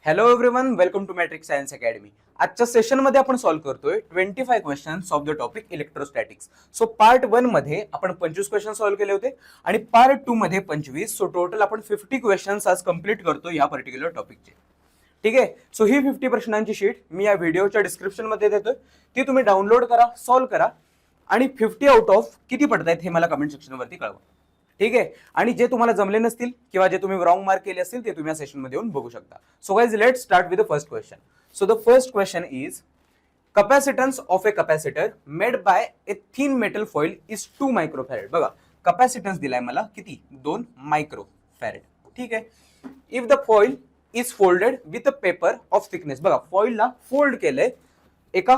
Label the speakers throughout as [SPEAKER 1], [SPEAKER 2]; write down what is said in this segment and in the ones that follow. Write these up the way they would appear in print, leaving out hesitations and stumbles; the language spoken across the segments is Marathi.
[SPEAKER 1] Hello everyone, welcome to matric science academy. आजच्या सेशनमध्ये आपण सॉल्व्ह करतोय 25 questions of the topic electrostatics. So part 1 मध्ये आपण 25 क्वेश्चन सॉल्व्ह केले होते आणि पार्ट 2 मध्ये 25. सो टोटल आपण 50 क्वेश्चन्स आज कंप्लीट करतो या पर्टिक्युलर टॉपिकचे. ठीक आहे. सो ही 50 प्रश्नांची शीट मी या व्हिडिओच्या डिस्क्रिप्शन मध्ये देतोय. ती तुम्ही डाउनलोड करा, सॉल्व्ह करा आणि 50 आउट ऑफ किती पडतायत हे मला कमेंट सेक्शन वरती कळवा. ठीक आहे. आणि जे तुम्हाला जमले नसतील किंवा जे तुम्ही रॉंग मार्क केले असतील ते तुम्ही या सेशन मध्ये येऊन बघू शकता. So guys, let's start with the first question. So the first question is capacitance of A capacitor made by a thin metal foil is 2 microfarad. बघा, कॅपॅसिटन्स दिलाय मला किती, 2 मायक्रोफॅरेड. ठीक आहे. If the foil is folded with a paper of thickness. बघा, फॉइलला फोल्ड केलंय एका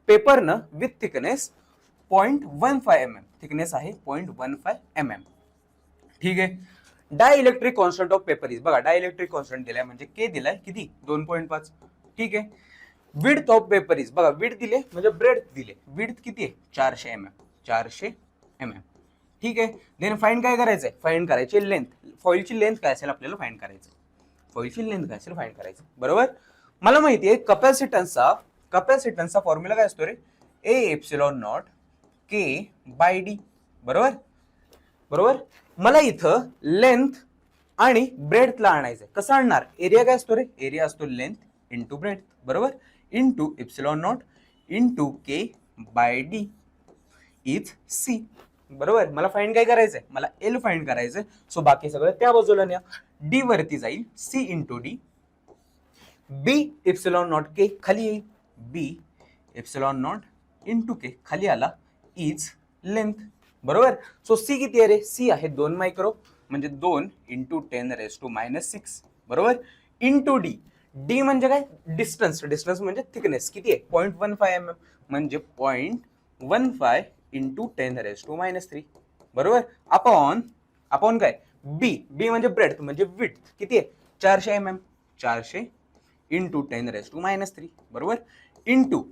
[SPEAKER 1] पेपरनं विथ थिकनेस 0.15 mm. थिकनेस आहे 0.15 mm. ठीक आहे. Dielectric constant of paper is. बघा, डायइलेक्ट्रिक कॉन्स्टंट दिलाय म्हणजे के दिलाय किती, 2.5. ठीक आहे. Width of paper is. बघा, विड्थ दिले म्हणजे ब्रेड्थ दिले. विड्थ किती आहे, 400 mm. 400 mm. ठीक आहे. देन फाइंड काय करायचंय, फाइंड करायची लेंथ. फॉइलची लेंथ काय असेल आपल्याला फाइंड करायचं. फॉइलची लेंथ काय असेल फाइंड करायचं. बरोबर. मला माहिती आहे कॅपॅसिटन्सचा फॉर्म्युला काय असतो रे, A epsilon naught K by D. बरोबर बरोबर. मला इथं लेंथ आणि ब्रेडथला आणायचंय. कसं आणणार, एरिया काय असतो रे, एरिया असतो लेंथ इंटू ब्रेडथ. बरोबर. Into epsilon not into K by D is C. बरोबर. मला फाइंड काय करायचंय, मला एल फाइंड करायचंय. सो बाकी सगळं त्या बाजूला न्या. डी वरती जाईल, C into D. B epsilon naught K खाली येईल, B epsilon not into K खाली आला इज लेंथ. बरोबर. सो सी किती आहे रे, सी आहे 2 मायक्रो म्हणजे 2 इंटू 10⁻⁻⁶. बरोबर. Into D. डी म्हणजे काय, डिस्टन्स. डिस्टन्स म्हणजे थिकनेस किती आहे, 0.15 mm म्हणजे 0.15 इंटू 10⁻⁻3. बरोबर. अपॉन काय, बी. बी म्हणजे ब्रेडथ म्हणजे विड्थ किती आहे, 400 mm. 400 इंटू 10⁻⁻3. बरोबर. Into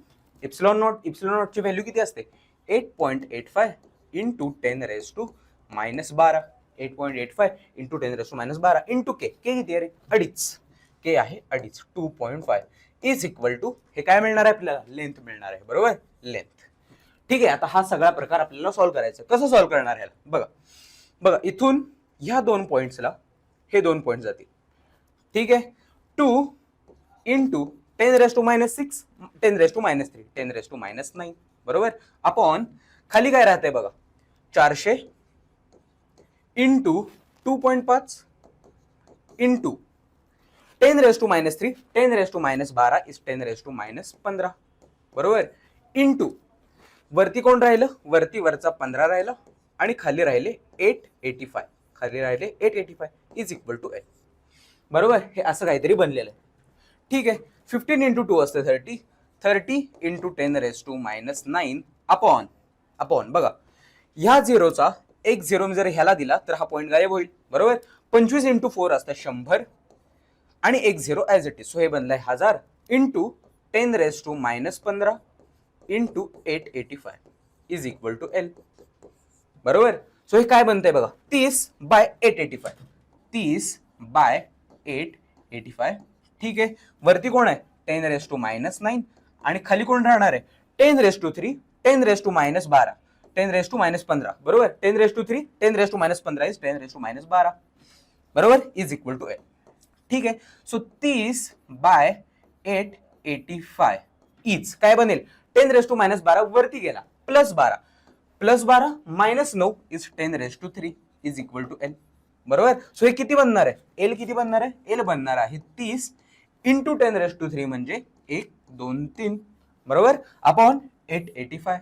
[SPEAKER 1] epsilon naught. एप्सिलॉन नॉटची व्हॅल्यू किती असते, 8.85 into 10⁻⁻12. 8.85 into 10⁻⁻12 into K. K किती आहे रे, 2.5. के आहे 2.5, 2.5 इज इक्वल टू, हे काय मिळणार आहे आपल्याला, लेंथ मिळणार आहे. बरोबर, लेंथ. ठीक आहे. आता हा सगळा प्रकार आपल्याला सॉल्व्ह करायचा. कसं सॉल्व्ह करणार ह्याला, बघा बघा, इथून ह्या 2 पॉइंट्सला हे 2 पॉइंट जातील. ठीक आहे. 2 इंटू 10⁻⁻6, 10⁻⁻3, 10⁻⁻9. बरोबर. अपॉन खाली काय राहतंय बघा, 400 इंटू 2.5 इंटू 10⁻⁻3, 10⁻⁻12 इज 10⁻⁻15. बरोबर. इंटू वरती कोण राहिलं, वरचा 15 राहिला आणि खाली राहिले 885. खाली राहिले 885 इज इक्वल टू एल. बरोबर. हे असं काहीतरी बनलेलं आहे. ठीक आहे. 15 इंटू 2 असते 30. 30 इंटू 10⁻⁻9 अपॉन बघा, ह्या झिरोचा एक झिरो जर ह्याला दिला तर हा पॉईंट गायब होईल. बरोबर. 25 इंटू 4 असतं 100 आणि एक zero as it is. So हे बनलाय 1000 into 10⁻⁻15 into 885 is equal to L. बरोबर. सो हे काय बनतंय बघा, 30/885. 30/885. ठीक आहे. वरती कोण आहे, 10⁻⁻9 आणि खाली कोण राहणार आहे, 10⁻3, 10⁻⁻12, 10⁻⁻15. बरोबर. 10⁻3, 10⁻⁻15 इज 10⁻⁻12. बरोबर, इज इक्वल टू एल. ठीक आहे. सो 30/885 इज काय बनेल, 10⁻⁻12 वरती गेला +12, +12 -9 is 10⁻3 is equal to L. बरोबर. सो हे किती बनणार आहे, एल किती बनणार आहे, एल बनणार आहे 30 इंटू 10⁻3 म्हणजे 1, 2, 3. बरोबर. अपॉन 885.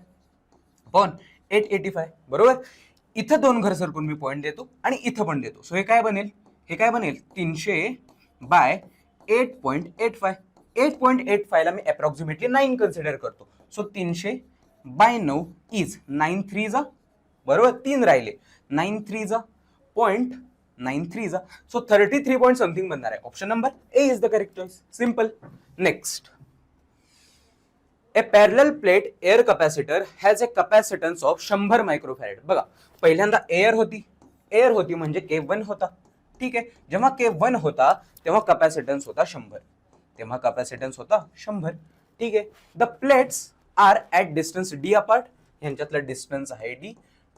[SPEAKER 1] अपॉन 885. बरोबर. इथं 2 घर सरकून मी पॉईंट देतो आणि इथं पण देतो. सो हे काय बनेल, 300/8.85. 8.85 ला मी अप्रॉक्सिमेटली 9 कन्सिडर करतो. सो 300/9 इज 9 3 जा. बरोबर. 3 राहिले, 9 3 जा 0.93 जा. सो 33 पॉइंट समथिंग बनणार आहे. Option number A is the correct choice. Simple. Next, a parallel plate air capacitor has a capacitance of 100 microfarad. बघा, पहिल्यांदा एअर होती म्हणजे K1 होता. ठीक आहे. जेव्हा K1 होता तेव्हा कॅपॅसिटन्स होता 100. तेव्हा कॅपॅसिटन्स होता 100. ठीक आहे. The plates are at distance D apart, ह्यांच्यातलं डिस्टन्स आहे डी.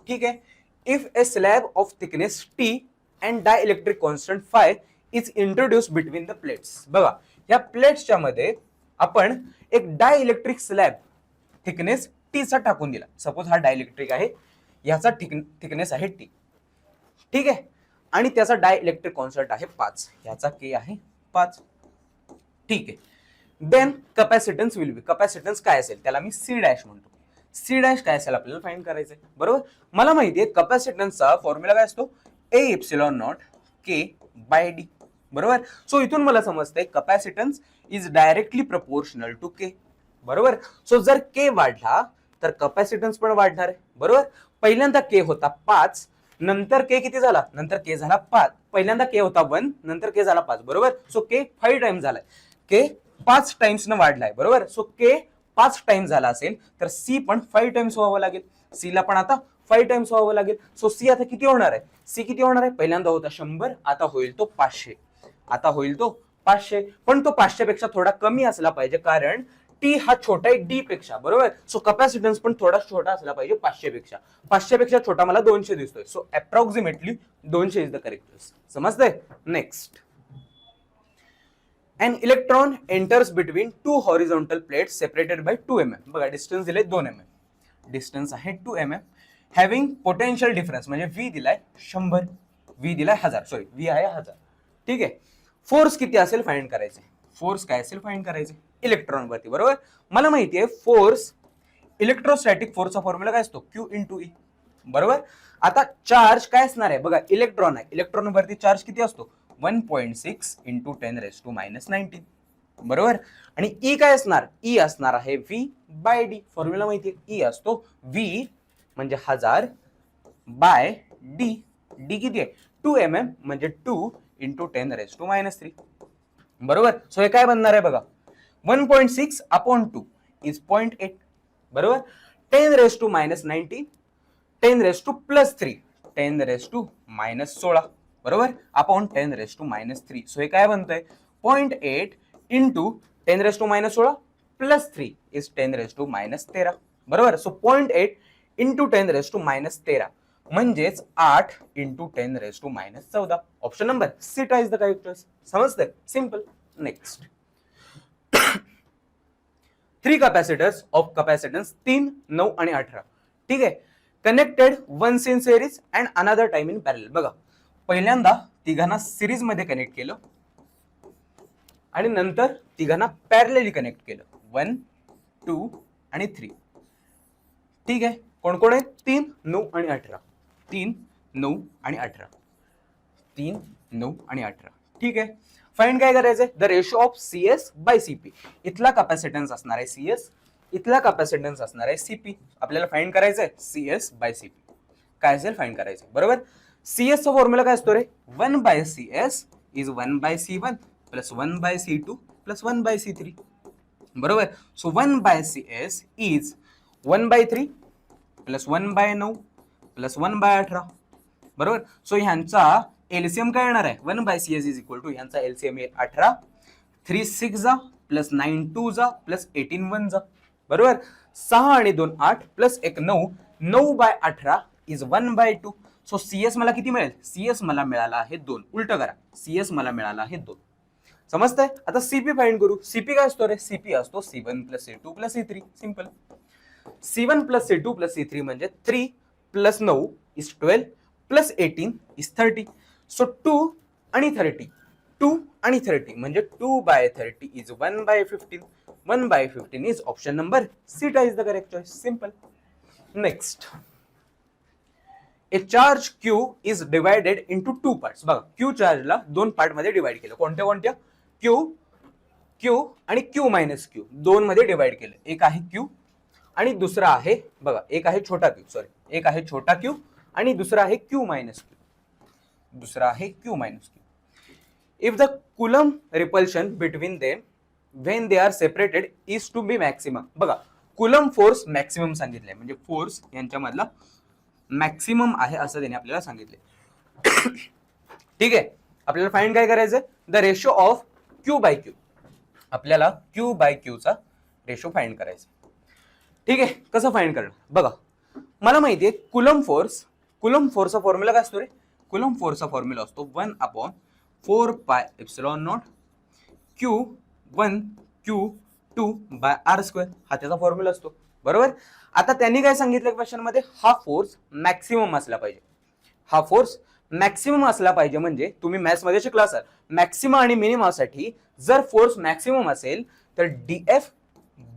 [SPEAKER 1] ठीक आहे. If a slab of thickness T and dielectric constant phi is introduce between the plates. बघा या प्लेट्सच्या मध्ये आपण एक डायइलेक्ट्रिक स्लॅब थिकनेस टी चा टाकून दिला. सपोज हा डायइलेक्ट्रिक आहे, याचा थिकनेस आहे टी. ठीक आहे. आणि त्याचा डायइलेक्ट्रिक कॉन्स्टंट आहे 5, याचा के आहे 5. ठीक आहे. Then capacitance will be, capacitance काय असेल त्याला मी सी डॅश म्हणतो. सी डॅश काय असेल आपल्याला फाइंड करायचंय. बरोबर. मला माहिती आहे कॅपॅसिटन्सचा फॉर्म्युला काय असतो, A epsilon naught K by D. बरोबर. सो इथून मला समजतंय capacitance is directly proportional to K. बरोबर. सो जर के वाढला तर कॅपॅसिटन्स पण वाढणार आहे. बरोबर. पहिल्यांदा के होता 5, नंतर के किती झाला, नंतर के झाला 5. पहिल्यांदा के होता 1, नंतर के झाला 5. बरोबर. सो के 5 टाइम्स झालाय, के 5 टाइम्स न वाढलाय. बरोबर. सो के 5 टाइम्स झाला असेल तर सी पण 5 टाइम्स व्हावं लागेल. सी ला पण आता 5 टाइम्स व्हावं लागेल. सो सी आता किती होणार आहे, सी किती होणार आहे, पहिल्यांदा होता 100, आता होईल तो 500. आता होईल तो 500, पण तो 500 पेक्षा थोडा कमी असला पाहिजे, कारण टी हा छोटा आहे डी पेक्षा. बरोबर. सो कॅपॅसिटन्स पण थोडा छोटा असला पाहिजे 500 पेक्षा. 500 पेक्षा छोटा मला 200 दिसतोय. So approximately 200 is the correct. समजतंय. Next, an electron enters between two horizontal plates separated by 2 mm. बघा डिस्टन्स दिले 2 mm, डिस्टन्स आहे 2 mm, having potential difference म्हणजे V दिलाय 100, V दिलाय 1000, सॉरी V आहे 1000. ठीक आहे. फोर्स किती असेल फाइंड करायचे. फोर्स काय असेल फाइंड करायचे इलेक्ट्रॉन वरती. बरोबर. मला माहिती आहे फोर्स, इलेक्ट्रोस्टॅटिक फोर्सचा फॉर्म्युला काय असतो, Q × E. बरोबर. आता चार्ज काय असणार आहे बघा, इलेक्ट्रॉन आहे, इलेक्ट्रॉन वरती चार्ज किती असतो, 1.6 × 10⁻⁻⁹. बरोबर. आणि ई काय असणार, ई असणार आहे V बाय डी. फॉर्म्युला माहिती आहे, ई असतो V म्हणजे 1000 बाय डी. डी किती आहे 2 mm म्हणजे 2 × 10⁻⁻3. बरोबर. सो हे काय बनणार आहे बघा, 1.6 अपॉन 2 इज 0.8. बरोबर. 10⁻⁻⁹, 10⁻+3, 10⁻⁻16. बरोबर. अपॉन 10⁻⁻3. सो हे काय बनतंय 0.8 × 10⁻⁻16 + 3 इज 10⁻⁻13. बरोबर. सो 0.8 × 10⁻⁻13 म्हणजेच 8 × 10⁻14. Option number C is the correct. समजतंय. Simple. Next, 3 capacitors of capacitance 3, 9 आणि 18. ठीक आहे. Connected once in series and another time in parallel. बघा पहिल्यांदा तिघांना सिरीज मध्ये कनेक्ट केलं आणि नंतर तिघांना पॅरलली कनेक्ट केलं, 1, 2 आणि 3. ठीक आहे. कोण कोण आहे, 3, 9 आणि 18. 3, 9 आणि 18. 3, 9 आणि 18. ठीक आहे. फाइंड काय करायचंय, the ratio of CS by CP. इथला कॅपॅसिटन्स असणार आहे CS, इथला कॅपॅसिटन्स असणार आहे CP. आपल्याला फाइंड करायचंय CS बाय CP. काय असेल फाइंड करायचंय. बरोबर. CS चा फॉर्म्युला काय असतो रे, 1/CS is 1/C1 + 1/C2 + 1/C3. बरोबर. So 1/CS is 1/3 + 1/9 + 1/18. बरोबर. सो ह्यांचा एलसीएम काय येणार आहे, 1/CS इज इक्वल टू ह्यांचा एलसीएम येईल 18, 3 6 जा + 9 2 जा + 18 1 जा. बरोबर. 6 आणि 2 8 + 1 9, 9/18 इज 1/2. सो CS मला किती मिळेल, CS मला मिळाला आहे 2. उलट करा, CS मला मिळाला आहे 2. समजतंय. आता CP फाइंड करू. CP काय असतो रे, CP असतो C1 + C2 + C3. Simple. C1 + C2 + C3 म्हणजे 3 + 9 इज 12 + 18 इज 30. सो 2 आणि 30, 2 आणि 30 म्हणजे 2/30 is 1/15. 1/15 is option number C is the correct choice. Simple. Next, a charge Q is divided into 2 parts. बघा Q चार्जला 2 पार्ट मध्ये डिवाइड केलं. कोणत्या कोणत्या, Q आणि Q - Q 2 मध्ये डिवाइड केलं. एक आहे Q आणि दुसरा आहे बघा, एक आहे छोटा Q, सॉरी एक आहे छोटा Q आणि दुसरा आहे Q - Q. दुसरा आहे Q - Q. If the coulomb repulsion between them when they are separated is to be maximum. बघा कुलम फोर्स मॅक्सिमम सांगितलंय, म्हणजे फोर्स यांच्यामधला मॅक्सिमम आहे असं त्याने आपल्याला सांगितले. ठीक आहे. आपल्याला फाइंड काय करायचंय, द रेशो ऑफ Q/Q. आपल्याला क्यू बाय क्यूचा रेशो फाइंड करायचा. ठीक आहे, कसं फाइंड करणार बघा. मला माहिती आहे कुलम फोर्सचा फॉर्म्युला काय असतो रे? कुलम फोर्सचा फॉर्म्युला असतो 1/4πε0 Q1 Q2 बाय R². हा त्याचा फॉर्म्युला असतो, बरोबर. आता त्यांनी काय सांगितलं क्वेश्चन मध्ये, हा फोर्स मॅक्सिमम असला पाहिजे. हा फोर्स मॅक्सिमम असला पाहिजे म्हणजे तुम्ही मॅथ्स मध्ये शिकला असाल, मॅक्सिमम आणि मिनिममसाठी जर फोर्स मॅक्सिमम असेल तर dF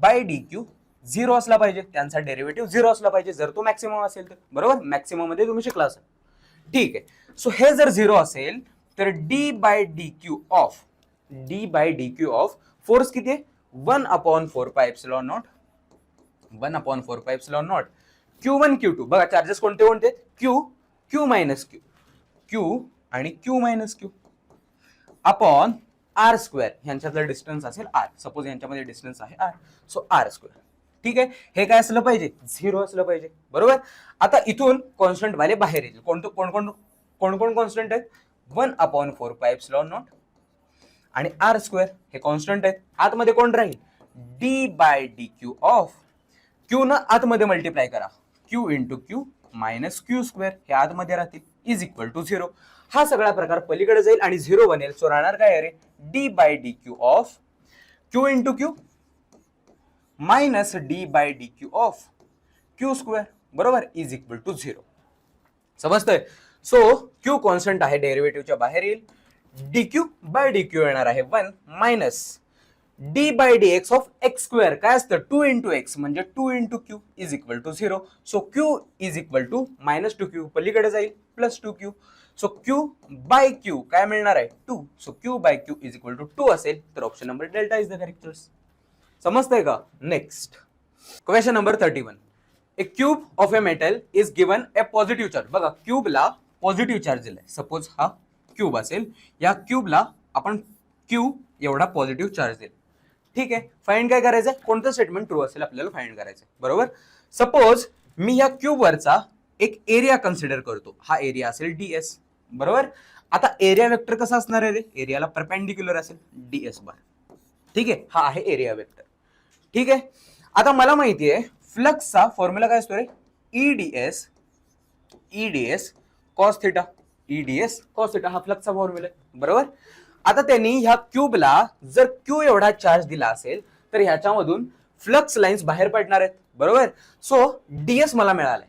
[SPEAKER 1] बाय dQ 0 असला पाहिजे, त्यांचा डेरिव्हेटिव्ह 0 असला पाहिजे जर तो मॅक्सिमम असेल तर, बरोबर. मॅक्सिमम मध्ये तुम्ही शिकला असाल. ठीक आहे, सो हे जर 0 असेल तर d by dq of force किती आहे? 1/4πε0 Q1 Q2. बघा चार्जेस कोणते कोणते? Q मायनस Q आणि Q minus Q upon R². यांच्यातलं डिस्टन्स असेल R. सपोज यांच्यामध्ये डिस्टन्स आहे R, सो R². ठीक आहे, हे काय असलं पाहिजे? 0 असलं पाहिजे, बरोबर. आता इथून कॉन्स्टंट वाले बाहेर येतील. कोण कॉन्स्टंट आहेत? 1/4πε0 आणि R² हे कॉन्स्टंट आहेत. आतमध्ये कोण राहील? d by dQ of Q न आतमध्ये मल्टिप्लाय करा, Q into Q minus Q² हे आतमध्ये राहतील, इज इक्वल टू 0. हा सगळा प्रकार पलीकडे जाईल आणि 0 बनेल. सो राहणार काय अरे? d by dQ of Q into Q minus d by dQ of Q², बरोबर, इज इक्वल टू 0. समजतंय? सो Q कॉन्स्टंट आहे, डेरिव्हेटिव्हच्या बाहेर येईल. dQ बाय dQ येणार आहे 1 minus d by dx of x². काय असतं? 2 इंटू एक्स म्हणजे 2 into Q is equal to 0. सो Q इज इक्वल टू मायनस 2Q पलीकडे जाईल प्लस 2Q. सो Q बाय Q काय मिळणार आहे? 2. सो Q by Q is equal to 2 असेल तर option number delta is the correct choice. समजतंय का? Next question number 31. A cube of a metal is given A positive charge. बघा क्यूबला पॉझिटिव्ह चार्ज दिलाय. सपोज हा क्यूब असेल, या क्यूबला आपण Q एवढा पॉझिटिव्ह चार्ज दिला. ठीक आहे, फाइंड काय करायचंय? कोणतं स्टेटमेंट ट्रू असेल आपल्याला फाइंड करायचंय, बरोबर. सपोज मी या क्यूब वरचा एक एरिया कन्सिडर करतो. हा एरिया असेल ds, बरोबर. आता एरिया वेक्टर कसा असणार आहे रे? एरियाला परपेंडिक्युलर असेल ds बार. ठीक आहे, हा आहे एरिया वेक्टर. ठीक आहे, आता मला माहिती आहे फ्लक्सचा फॉर्म्युला काय असतो रे? EDS cos theta. EDS cos theta हा फ्लक्सचा फॉर्म्युला आहे, बरोबर. आता त्यांनी ह्या क्यूबला जर Q एवढा चार्ज दिला असेल तर ह्याच्यामधून फ्लक्स लाईन्स बाहेर पडणार आहेत, बरोबर. सो DS मला मिळालाय.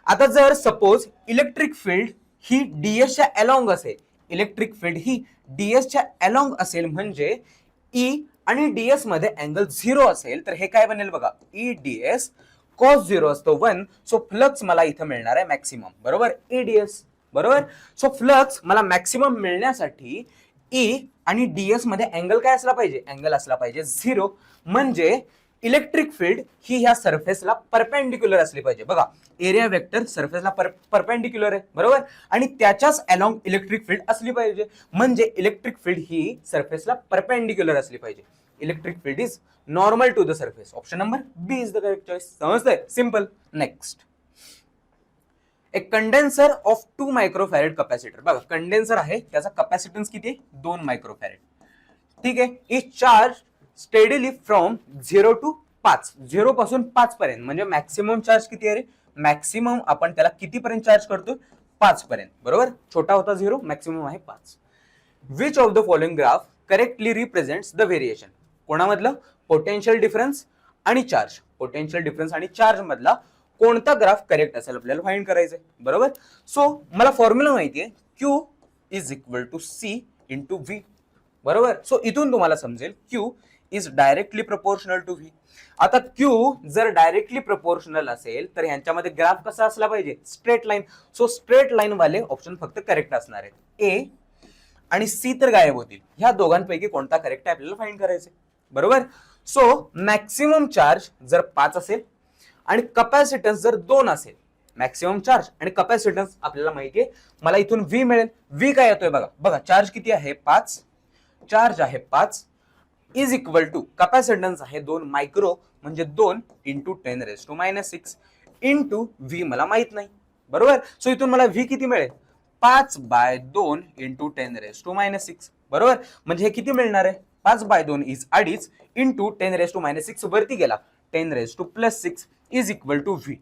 [SPEAKER 1] आता जर सपोज इलेक्ट्रिक फील्ड ही DS च्या अलॉंग असेल, इलेक्ट्रिक फील्ड ही DS च्या अलॉंग असेल म्हणजे E आणि DS मध्ये अँगल 0 असेल तर हे काय बनेल बघा? EDS cos 0 असतो 1. सो फ्लक्स मला इथं मिळणार आहे मॅक्सिमम, बरोबर. EDS, बरोबर. सो फ्लक्स मला मॅक्सिमम मिळण्यासाठी E आणि DS मध्ये अँगल काय असला पाहिजे? अँगल असला पाहिजे 0. म्हणजे इलेक्ट्रिक फील्ड ही ह्या सरफेसला परपेंडिक्युलर असली पाहिजे. बघा एरिया वेक्टर सरफेसला परपेंडिक्युलर आहे, बरोबर. आणि त्याच्याच अलॉंग इलेक्ट्रिक फील्ड असली पाहिजे. म्हणजे इलेक्ट्रिक फील्ड ही सरफेसला परपेंडिक्युलर असली पाहिजे. Electric field is normal to the surface. Option number B is the correct choice. समजतंय? सिंपल. नेक्स्ट, एक कंडेन्सर ऑफ 2 मायक्रोफॅरेड कॅपॅसिटर. बघा कंडेन्सर आहे, त्याचा कॅपॅसिटन्स किती आहे? 2 मायक्रोफॅरेड. ठीक आहे, is charge steadily from 0 to 5. 0 पासून 5 पर्यंत. म्हणजे मॅक्सिमम चार्ज किती आहे रे? मॅक्सिमम आपण त्याला किती पर्यंत चार्ज करतो? 5 पर्यंत, बरोबर. छोटा होता 0, मॅक्सिमम आहे 5. Which of the following graph correctly represents the variation? कोणामधलं? पोटेन्शियल डिफरन्स आणि चार्ज. पोटेन्शियल डिफरन्स आणि चार्ज मधला कोणता ग्राफ करेक्ट असेल आपल्याला फाइंड करायचंय, बरोबर. सो मला फॉर्म्युला माहिती आहे, Q is equal to C into V, बरोबर. सो इथून तुम्हाला समजेल Q is directly proportional to V. आता Q जर डायरेक्टली प्रोपोर्शनल असेल तर ह्यांच्यामध्ये ग्राफ कसा असला पाहिजे? Straight line. So straight line वाले ऑप्शन फक्त करेक्ट असणार आहेत. A आणि C तर गायब होतील. ह्या दोघांपैकी कोणता करेक्ट आहे आपल्याला फाइंड करायचंय, बरोबर. सो मॅक्सिमम चार्ज जर 5 असेल आणि कॅपॅसिटन्स जर 2 असेल, मॅक्सिमम चार्ज आणि कॅपॅसिटन्स आपल्याला माहिती आहे, मला इथून V मिळेल. V काय येतोय बघा. बघा चार्ज किती आहे? 5. चार्ज आहे 5 इज इक्वल टू कॅपॅसिटन्स आहे 2 मायक्रो म्हणजे 2 इंटू 10⁻⁻6 इंटू V मला माहित नाही, बरोबर. सो इथून मला V किती मिळेल? 5/2 इंटू 10⁻⁻6, बरोबर. म्हणजे हे किती मिळणार आहे? 5/2 इज अडीच इंटू 10⁻⁻6 वरती गेला 10⁻+6 इज इक्वल टू व्ही.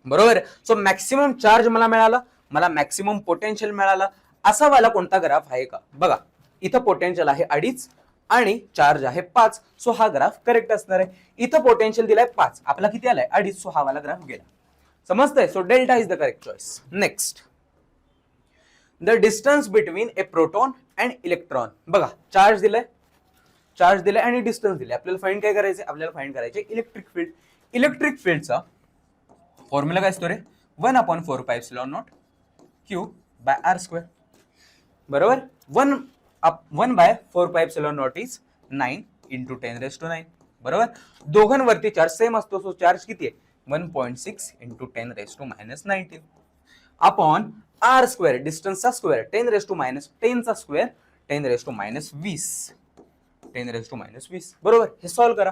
[SPEAKER 1] बरोबर. सो मॅक्सिमम चार्ज मला मिळाला, मला मॅक्सिमम पोटेन्शियल मिळाला. असा वाला कोणता ग्राफ आहे का? बघा इथं पोटेन्शियल आहे अडीच आणि चार्ज आहे 5. सो हा ग्राफ करेक्ट असणार आहे. इथं पोटेन्शियल दिलाय 5, आपला किती आलाय अडीच. सो हा वाला ग्राफ गेला. समजतंय? So delta is the correct choice. Next, the distance between A proton and electron. बघा चार्ज दिलाय आणि डिस्टन्स दिलाय. आपल्याला फाइंड काय करायचंय? आपल्याला फाइंड करायचे इलेक्ट्रिक फील्ड. इलेक्ट्रिक फील्डचा फॉर्म्युला काय असतो रे? 1/4πε0 Q/r². बरोबर. 1/4πε0 इज 9 इंटू 10⁻⁹. बरोबर. दोघांवरती चार्ज सेम असतो. सो चार्ज किती आहे? 1.6 इंटू 10⁻⁹ अपॉन r², डिस्टन्सचा स्क्वेअर 10⁻⁻10चा स्क्वेअर 10⁻⁻20. 10⁻⁻20. बरोबर. हे सॉल्व करा.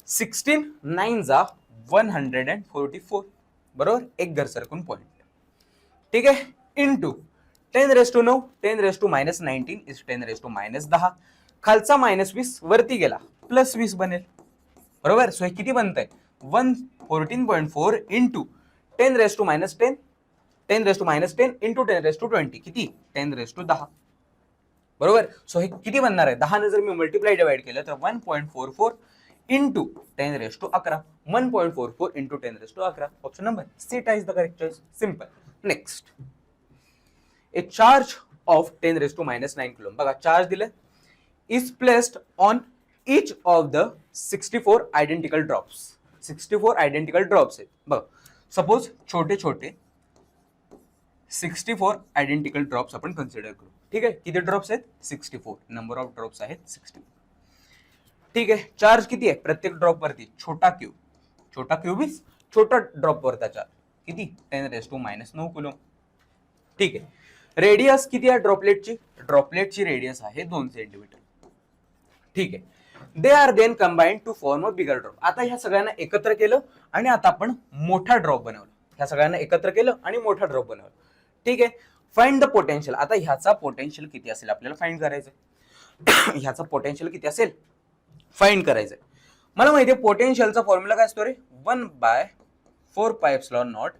[SPEAKER 1] 16 9 जा 144. बरोबर. एक घर सरकून पॉइंट. ठीक आहे. Into 10⁻⁹ 10⁻⁻19 is 10⁻⁻10. खालचा -20 वरती गेला +20 बनेल. बरोबर. सो हे किती बनतंय? 114.4 इंटू 10⁻⁻10 10⁻⁻10 इंटू 10⁻20 किती? 10⁻10. बरोबर. सो हे किती बनणार आहे? 10 ने जर मी मल्टिप्लाय डिवाइड केलं तर 1.44 into 10⁻11. 1.44 into 10⁻11. Option number C is the correct choice. Simple. Next, a charge of 10⁻⁹ coulomb. बघा चार्ज दिले is placed on each of the 64 identical drops. 64 identical drops आहेत. बघ सपोज छोटे छोटे 64 आयडेंटिकल ड्रॉप्स आपण कन्सिडर करू. ठीक आहे. किती ड्रॉप्स आहेत? 64. नंबर ऑफ ड्रॉप्स आहेत 64. ठीक आहे. चार्ज किती आहे प्रत्येक ड्रॉप वरती? छोटा क्यू मीन्स छोटा ड्रॉप वरचा चार्ज किती? 10⁻⁹ कुलम. ठीक आहे. रेडियस किती आहे ड्रॉपलेटची? ड्रॉपलेटची रेडियस आहे 2 सेंटीमीटर. ठीक आहे. They are then combined to form a bigger drop. आता ह्या सगळ्यांना एकत्र केलं आणि आता आपण मोठा ड्रॉप बनवला. ह्या सगळ्यांना एकत्र केलं आणि मोठा ड्रॉप बनवला. ठीक आहे. Find the potential. आता ह्याचा पोटेन्शियल किती असेल आपल्याला फाइंड करायचंय. ह्याचा पोटेन्शियल किती असेल फाइंड करायचंय. मला माहिती आहे पोटेन्शियलचा फॉर्म्युला काय असतो रे? 1/4πε0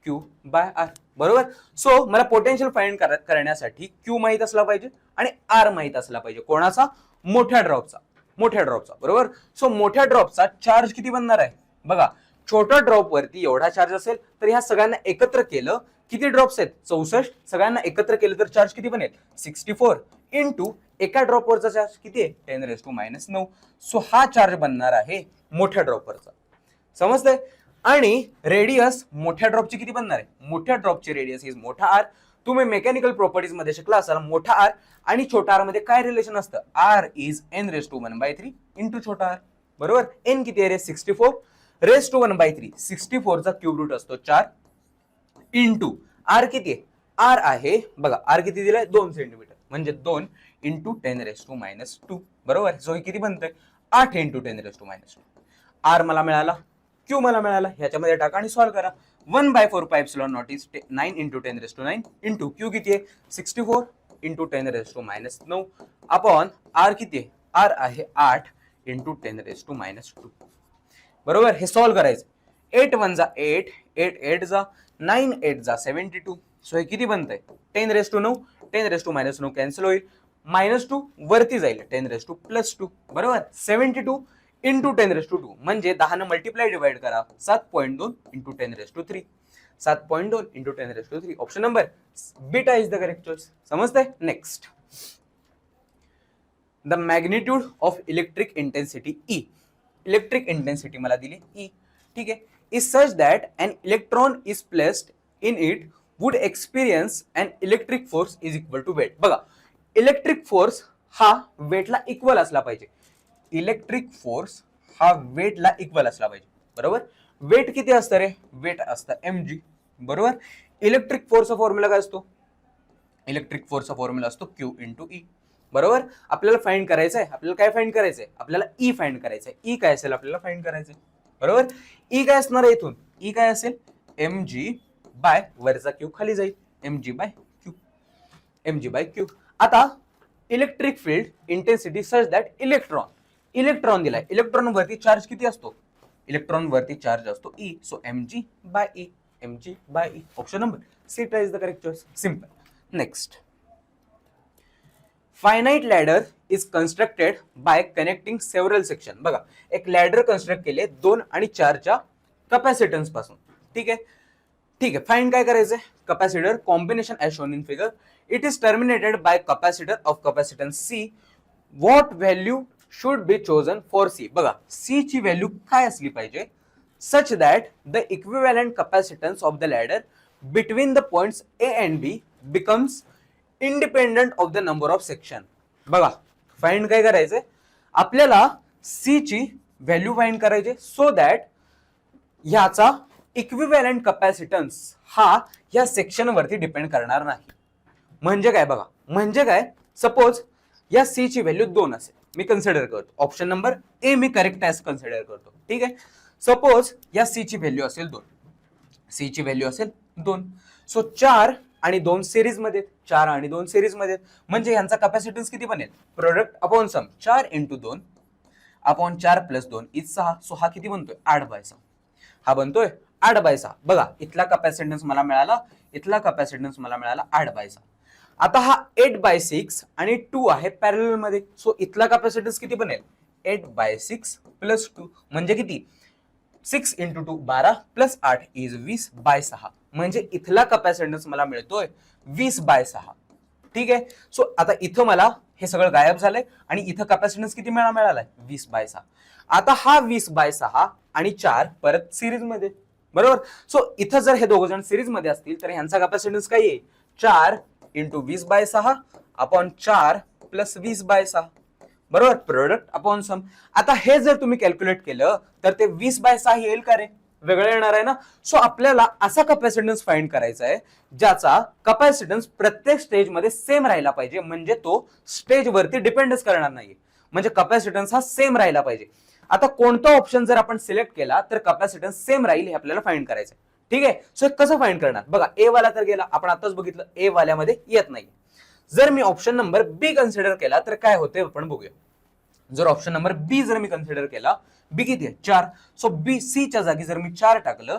[SPEAKER 1] Q/r. बरोबर. सो मला पोटेन्शियल फाइंड करण्यासाठी Q माहित असला पाहिजे आणि R माहित असला पाहिजे. कोणाचा? मोठ्या ड्रॉपचा. बरोबर. सो मोठ्या ड्रॉपचा चार्ज किती बनणार आहे? बघा छोट्या ड्रॉप वरती एवढा चार्ज असेल तर ह्या सगळ्यांना एकत्र केलं किती ड्रॉप्स आहेत? 64. सगळ्यांना एकत्र केलं तर चार्ज किती बनेल? 64 इंटू एका ड्रॉप वरचा चार्ज किती आहे? 10⁻⁹. सो हा चार्ज बनणार आहे मोठ्या ड्रॉप वरचा. समजतंय? आणि रेडियस मोठ्या ड्रॉपची किती बनणार आहे? मोठ्या ड्रॉपची रेडियस इज मोठा आर. तुम्ही मेकॅनिकल प्रॉपर्टीज मध्ये शिकला असाल मोठा आर आणि छोटा आर मध्ये काय रिलेशन असतं? आर इज n⁻⁻³ इंटू छोटा आर. बरोबर. एन किती आहे रे? 64 1/3. 64 चा क्यूब रूट असतो 4 इंटू आर किती आहे? आर आहे बघा आर किती दिलाय? 2 सेंटीमीटर म्हणजे 2 इंटू 10⁻². बरोबर. सो किती बनतंय? 8 इंटू 10⁻². आर मला मिळाला, क्यू मला मिळाला. ह्याच्यामध्ये टाका आणि सॉल्व्ह करा. 1/4πε0 इज 9 इंटू 10⁻9 इंटू क्यू किती आहे? 64 इंटू 10⁻⁻9 अपॉन आर किती आहे? आर आहे 8 इंटू 10⁻². बरोबर. हे सॉल्व्ह करायचं. 8 1 जा 8, 8 8 जा 9 8 जा 72. सो हे किती बनतंय? 10⁻9 10⁻⁻9 कॅन्सल होईल. -2 वरती जाईल 10⁻+2. बरोबर. 72 इंटू 10⁻2 म्हणजे 10 ने मल्टिप्लाय डिवाइड करा 7.2 into 10⁻3. 7.2 into 10⁻3. Option number beta is the correct choice. समजतंय? Next, the magnitude of electric intensity E. Electric intensity मला दिली ई. ठीक आहे. Is such that an electron is placed in it would experience an electric force is equal to weight. बघा इलेक्ट्रिक फोर्स हा वेटला इक्वल असला पाहिजे. इलेक्ट्रिक फोर्स हा वेटला इक्वल असला पाहिजे. बरोबर. वेट किती असतं रे? वेट असतं mg. बरोबर. इलेक्ट्रिक फोर्सचा फॉर्म्युला काय असतो? इलेक्ट्रिक फोर्सचा फॉर्म्युला असतो Q इंटू ई. बरोबर. आपल्याला फाइंड करायचंय. आपल्याला काय फाइंड करायचंय? आपल्याला ई फाइंड करायचंय. ई काय असेल आपल्याला फाइंड करायचंय. बरोबर. ई काय असणार आहे इथून? ई काय असेल? mg बाय वरचा क्यू खाली जाईल mg बाय क्यू. आता electric field intensity such that electron दिलाय, इलेक्ट्रॉन वरती चार्ज किती असतो, इलेक्ट्रॉन वरती चार्ज असतो E, so mg by E. Option number C is the correct choice. Simple. Next, finite ladder is constructed by connecting several section. बघा, एक लॅडर कन्स्ट्रक्ट केले 2 आणि 4च्या कॅपॅसिटन्स पासून. ठीक आहे. फाइंड काय करायचंय, capacitor combination as shown in figure. It is terminated by capacitor of capacitance C. What value should be chosen for C. बघा, C ची व्हॅल्यू काय असली पाहिजे, such that the equivalent capacitance of the ladder between the points A and B becomes independent of the number of section. बघा, फाइंड काय करायचंय, आपल्याला C ची व्हॅल्यू फाइंड करायची सो दॅट ह्याचा इक्विव्हॅलंट कॅपॅसिटन्स हा या सेक्शन वरती डिपेंड करणार नाही. म्हणजे काय बघा, म्हणजे काय, सपोज या C ची व्हॅल्यू 2 असेल, मी कन्सिडर करतो ऑप्शन नंबर ए मी करेक्ट ॲज कन्सिडर करतो. ठीक आहे. सपोज या C ची व्हॅल्यू असेल 2, C ची व्हॅल्यू असेल 2, सो 4 आणि 2 सिरीज मध्ये, 4 आणि 2 सिरीज मध्ये, म्हणजे यांचा कॅपॅसिटन्स किती बनेल, product upon sum 4 × 2 upon 4 + 2 is 6. So हा किती बनतोय, 8/6. हा बनतोय 8/6. बघा, इथला कॅपॅसिटन्स मला मिळाला, इथला कॅपॅसिटन्स मला मिळाला 8/6. आता हा 8/6 आणि 2 आहे पॅरलल मध्ये, सो इथला कॅपॅसिटन्स किती बनेल, 8/6 + 2 म्हणजे किती, 6 × 2 12 + 8 इज 20/6. म्हणजे इथला कॅपॅसिटन्स मला मिळतोय 20/6. ठीक आहे. सो आता इथं मला हे सगळं गायब झालंय आणि इथं कॅपॅसिटन्स किती मिळालाय, 20/6. आता हा 20/6 आणि 4 परत सिरीज मध्ये, बरोबर. सो इथं जर हे दोघ जण सिरीज मध्ये असतील तर ह्यांचा कॅपॅसिटन्स काय आहे, 4 × 20/6 अपॉन 4 + 20/6, बरोबर, प्रोडक्ट अपॉन सम. आता हे जर तुम्ही कॅल्क्युलेट केलं तर ते 20/6 येईल का रे, वेगळं येणार आहे ना. सो आपल्याला असा कॅपॅसिटन्स फाइंड करायचा आहे ज्याचा कॅपॅसिटन्स प्रत्येक स्टेज मध्ये सेम राहिला पाहिजे, म्हणजे तो स्टेज वरती डिपेंडच करणार नाही, म्हणजे कॅपॅसिटन्स हा सेम राहिला पाहिजे. आता कोणता ऑप्शन जर आपण सिलेक्ट केला तर कॅपॅसिटन्स सेम राहील हे आपल्याला फाइंड करायचं आहे. ठीक आहे. सो कसं फाइंड करणार, बघा, ए वाला तर गेला, आपण आताच बघितलं ए वाल्यामध्ये येत नाही. जर मी ऑप्शन नंबर बी कन्सिडर केला तर काय होते आपण बघूया. जर ऑप्शन नंबर बी जर मी कन्सिडर केला, बी किती आहे, 4. सो बी सी च्या जागी जर मी 4 टाकलं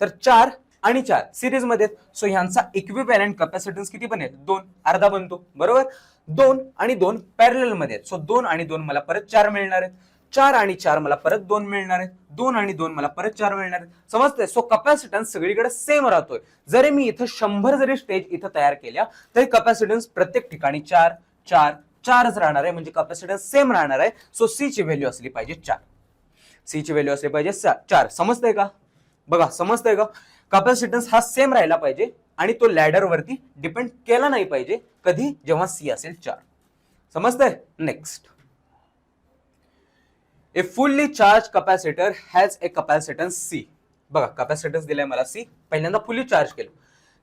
[SPEAKER 1] तर 4 आणि 4 सिरीज मध्ये, सो ह्यांचा इक्विव्हॅलंट कॅपॅसिटन्स किती बनेल, 2, अर्धा बनतो, बरोबर. 2 आणि 2 पॅरलल मध्ये आहेत, सो 2 आणि 2 मला परत 4 मिळणार आहेत, 4 आणि 4 मला परत 2 मिळणार आहेत, 2 आणि 2 मला परत 4 मिळणार आहेत. समजतंय. सो कॅपॅसिटन्स सगळीकडे सेम राहतोय. जरी मी इथं 100 जरी स्टेज इथं तयार केल्या तरी कॅपॅसिटन्स प्रत्येक ठिकाणी 4 4 4च राहणार आहे, म्हणजे कॅपॅसिटन्स सेम राहणार आहे. सो सी ची व्हॅल्यू असली पाहिजे 4, सी ची व्हॅल्यू असली पाहिजे 4. समजतंय का, बघा, समजतंय का, कॅपॅसिटन्स हा सेम राहिला पाहिजे आणि तो लॅडर वरती डिपेंड केला नाही पाहिजे, कधी, जेव्हा सी असेल 4. समजतंय. Next, A fully charge capacitor has a capacitance C. बघा, कॅपॅसिटन्स दिलाय मला C, पहिल्यांदा फुल्ली चार्ज केलं,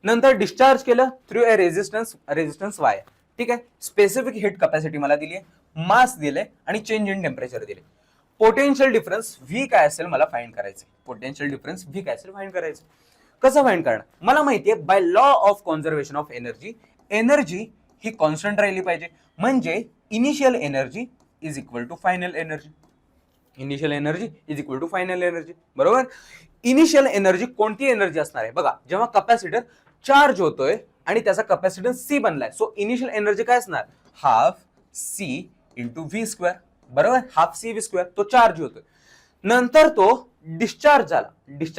[SPEAKER 1] नंतर डिस्चार्ज केलं थ्रू ए रेजिस्टन्स Y. ठीक आहे. स्पेसिफिक हिट कॅपॅसिटी मला दिली आहे, मास दिले आणि चेंज इन टेम्परेचर दिले. पोटेन्शियल डिफरन्स V काय असेल मला फाइंड करायचं, पोटेन्शियल डिफरन्स V काय असेल फाइंड करायचं. कसं फाइंड करणार, मला माहितीये by law of conservation of energy, energy ही कॉन्स्टंट राहिली पाहिजे, म्हणजे initial energy is equal to final energy. Initial energy is equal to final energy, बरोबर. इनिशियल एनर्जी कोणती एनर्जी असणार आहे, बघा, जेव्हा कॅपॅसिटर चार्ज होतोय आणि त्याचा कॅपॅसिटन्स C बनलाय, सो इनिशियल एनर्जी काय असणार, हाफ C × V², बरोबर, हाफ C V². तो चार्ज होतोय, नंतर तो डिस्चार्ज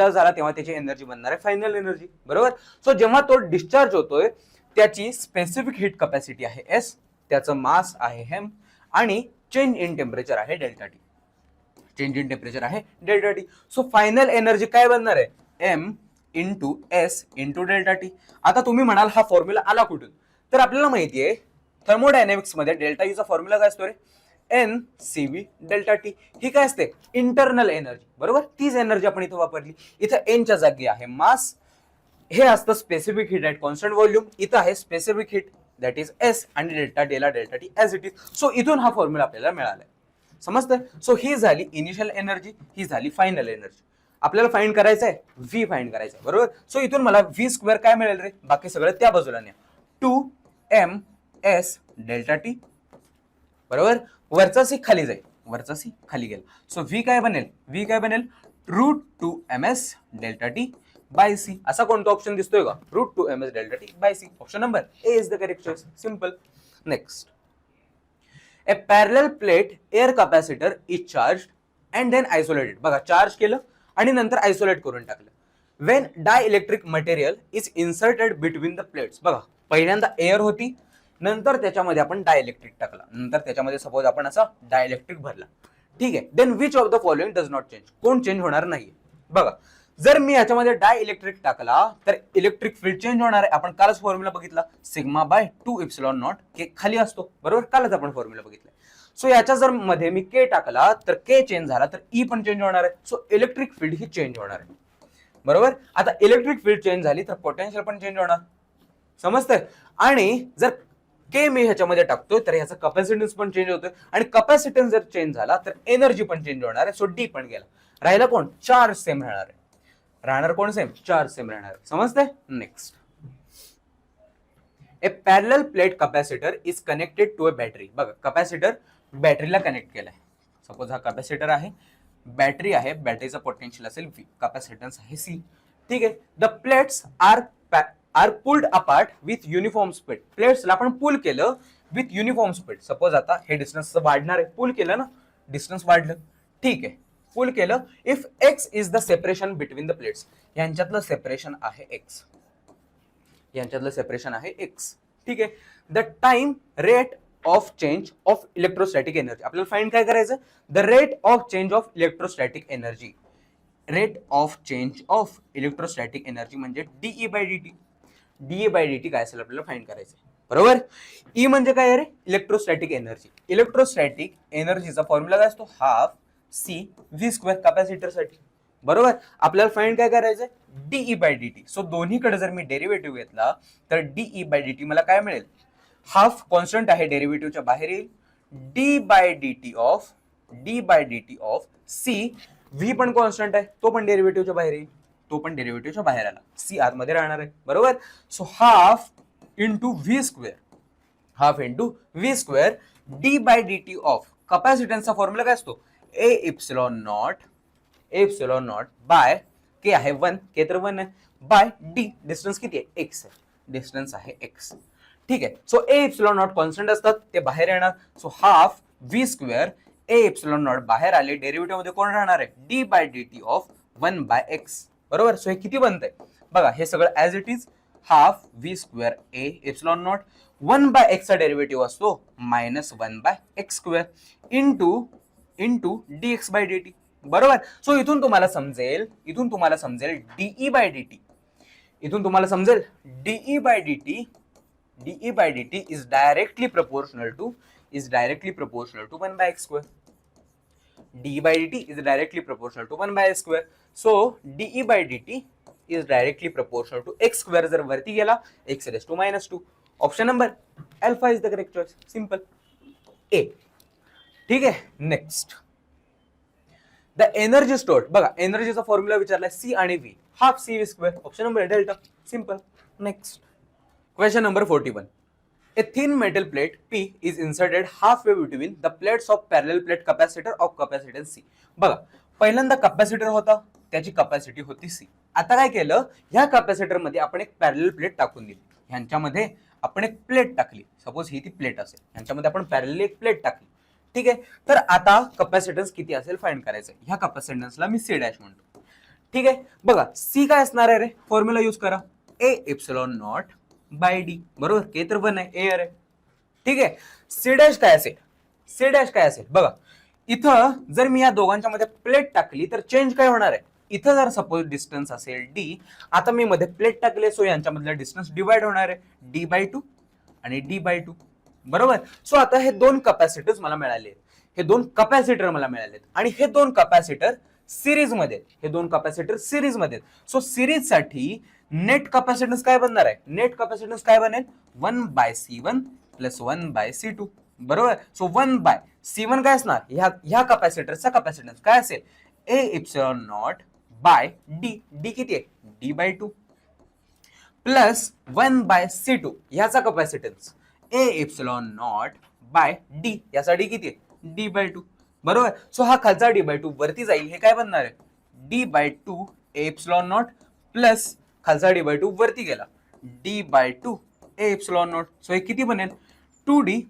[SPEAKER 1] झाला तेव्हा त्याची एनर्जी बनणार आहे फायनल एनर्जी, बरोबर. सो जेव्हा तो डिस्चार्ज होतोय त्याची स्पेसिफिक हिट कॅपॅसिटी आहे S, त्याचं मास आहे m आणि चेंज इन टेम्परेचर आहे ΔT. चेंज इन टेम्परेचर आहे ΔT. सो फायनल एनर्जी काय बनणार आहे, m × S × ΔT. आता तुम्ही म्हणाल हा फॉर्म्युला आला कुठून, तर आपल्याला माहिती आहे थर्मोडायनॅमिक्स मध्ये ΔU चा फॉर्म्युला काय असतो रे, NCV ΔT. ही काय असते, इंटरनल एनर्जी, बरोबर. तीच एनर्जी आपण इथं वापरली. इथं n च्या जागी आहे मास, हे असतं specific heat at constant volume, इथं आहे specific heat that is S आणि ΔT as it is. So इथून हा फॉर्म्युला आपल्याला मिळालाय. समजतंय. सो ही झाली इनिशियल एनर्जी, ही झाली फायनल एनर्जी. आपल्याला फाइंड करायचं आहे V फाइंड करायचं आहे, बरोबर. सो इथून मला V² काय मिळेल रे, बाकी सगळं त्या बाजूला न्या, 2ms डेल्टा टी, बरोबर. वरचा सी खाली जाईल, वरचा सी खाली गेला. सो व्ही काय बनेल, व्ही काय बनेल √2ms delta T by C. असा कोणता ऑप्शन दिसतोय का, √2ms delta T by C. Option number A is the correct choice. Simple. Next, a parallel plate air capacitor is charge and then isolated. बघा, चार्ज केलं आणि नंतर आयसोलेट करून टाकलं. When dielectric material is inserted between the plates. बघा, पहिल्यांदा एअर होती, नंतर त्याच्यामध्ये आपण डायइलेक्ट्रिक टाकला, नंतर त्याच्यामध्ये सपोज आपण असा डायइलेक्ट्रिक भरला. ठीक आहे. Then which of the following does not change. कोण चेंज होणार नाही. बघा, जर मी याच्यामध्ये डायइलेक्ट्रिक टाकला तर इलेक्ट्रिक फील्ड चेंज होणार आहे. आपण कालच फॉर्म्युला बघितला, sigma bye 2 epsilon naught K खाली असतो, बरोबर. कालच आपण फॉर्म्युला बघितला. सो याच्या जर मध्ये मी के टाकला तर के चेंज झाला तर ई पण चेंज होणार आहे. सो इलेक्ट्रिक फील्ड ही चेंज होणार आहे, बरोबर. आता इलेक्ट्रिक फील्ड चेंज झाली तर पोटेन्शियल पण चेंज होणार, समजतंय. आणि जर के मी ह्याच्यामध्ये टाकतोय तर ह्याचा कॅपॅसिटन्स पण चेंज होतोय, आणि कॅपॅसिटन्स जर चेंज झाला तर एनर्जी पण चेंज होणार आहे. सो डी पण गेला, राहिला कोण, चार्ज सेम राहणार आहे. राहणार कोण सेम, चार्ज सेम राहणार आहे. समजतंय. Next, a parallel plate capacitor is connected to a battery. बघा, कॅपॅसिटर बॅटरीला कनेक्ट केलाय. सपोज हा कॅपॅसिटर आहे, बॅटरी आहे, बॅटरीचा पोटेन्शियल असेल व्ही, कॅपॅसिटन्स आहे सी. ठीक आहे. The plates are pulled apart with uniform speed. प्लेट्सला आपण पुल केलं विथ युनिफॉर्म स्पीड. सपोज आता हे डिस्टन्स वाढणार आहे, पुल केलं ना, डिस्टन्स वाढलं. ठीक आहे, पुल केलं. If X is the separation between the plates. यांच्यातलं सेपरेशन आहे एक्स, यांच्यातलं सेपरेशन आहे एक्स. ठीक आहे. The time rate of change of electrostatic energy. आपल्याला फाइंड काय करायचं, the rate of change of electrostatic energy. Rate of change of electrostatic energy म्हणजे D E by D. D E by D काय असेल आपल्याला फाइंड करायचं, बरोबर. ई म्हणजे काय रे, इलेक्ट्रोस्टॅटिक एनर्जी. इलेक्ट्रोस्टॅटिक एनर्जीचा फॉर्म्युला काय असतो, half C V square capacitor साठी, बरोबर. आपल्याला फाइंड काय करायचंय, डीई बाय डी. सो दोन्हीकडे जर मी डेरिव्हेटिव्ह घेतला तर डीई बाय डी मला काय मिळेल, हाफ कॉन्स्टंट आहे, डेरिव्हेटिव्हच्या बाहेर येईल. D by D of C. V पण कॉन्स्टंट आहे, तो पण डेरिव्हेटिव्हच्या बाहेर येईल, तो पण डेरिव्हेटिव्हच्या बाहेर आला, सी आतमध्ये राहणार आहे, बरोबर. So half into V square, half into V square D by D T of कॅपॅसिटन्सचा फॉर्म्युला काय असतो, A epsilon not by K आहे 1, के तर 1 आहे, बाय डी डिस्टन्स किती आहे, एक्स आहे, डिस्टन्स आहे एक्स. ठीक आहे. So A epsilon not constant असतात, ते बाहेर येणार. So half V square A epsilon not बाहेर आले, डेरिव्हेटिव्ह मध्ये कोण राहणार आहे, D by D T of 1 by X, बरोबर. सो हे किती बनतंय बघा, हे सगळं as it is, half V square A epsilon not 1 by एक्सचा डेरिव्हेटिव्ह असतो -1 by X square into D X by D T, बरोबर. सो इथून तुम्हाला समजेल डीई बाय डी टी, इथून तुम्हाला समजेल D E by D T is directly proportional to 1 by x square. d by dt is directly proportional to 1 by x square. So de by dt is directly proportional to x square. जर वरती गेला x raised to -2. Option number alpha is the correct choice. Simple A. ठीक आहे. Next, the energy stored. बघा, एनर्जीचा फॉर्म्युला विचारलाय, सी आणि V, half C V square. Option number delta. Simple. Next, question number 41. A thin metal plate P is inserted halfway between the plates of parallel plate capacitor of capacitance C. बघा, पहिल्यांदा कॅपॅसिटर होता, त्याची कॅपॅसिटी होती C. आता काय केलं, ह्या कॅपॅसिटर मध्ये आपण एक पॅरलल प्लेट टाकून दिली, ह्यांच्यामध्ये आपण एक प्लेट टाकली. सपोज ही ती प्लेट असेल, ह्यांच्यामध्ये आपण पॅरलल एक प्लेट टाकली. ठीक आहे. तर आता कॅपॅसिटन्स किती असेल फाइंड करायचं. ह्या कॅपॅसिटन्सला मी C डॅश म्हणतो. ठीक आहे. बघा, C काय असणार आहे रे, फॉर्म्युला यूज करा, A epsilon not by D, बरोबर. के तर 1 आहे, एअर आहे. ठीक आहे. सी डॅश काय असेल, बघा, इथं जर मी या दोघांच्या मध्ये प्लेट टाकली तर चेंज काय होणार आहे, इथं जर सपोज डिस्टन्स असेल डी, आता मी मध्ये प्लेट टाकले, सो यांच्यामधला डिस्टन्स डिवाइड होणार आहे, डी बाय 2 आणि डी बाय 2, बरोबर. सो आता हे दोन कॅपॅसिटर्स मला मिळाले, हे दोन कॅपॅसिटर मला मिळालेत, आणि हे दोन कॅपॅसिटर सिरीज मध्ये. सो सिरीज साठी नेट कॅपॅसिटन्स काय बनणार आहे, नेट कॅपॅसिटन्स काय बनेल, 1 bye C1 plus 1 by C2, बरोबर. सो 1 बाय C1 काय असणार, ह्या कॅपॅसिटरचा कॅपॅसिटन्स काय असेल, A epsilon not by D, D किती आहे, D bye 2 plus 1 by C2 ह्याचा capacitance A epsilon not by D. याचा डी किती आहे? D by two. बरोबर. सो हा खालचा डी बाय टू वरती जाईल, हे काय बनणार आहे? D by two epsilon not plus खालचा डी बाय टू वरती गेला D by two A epsilon not. So हे किती बनेल? 2d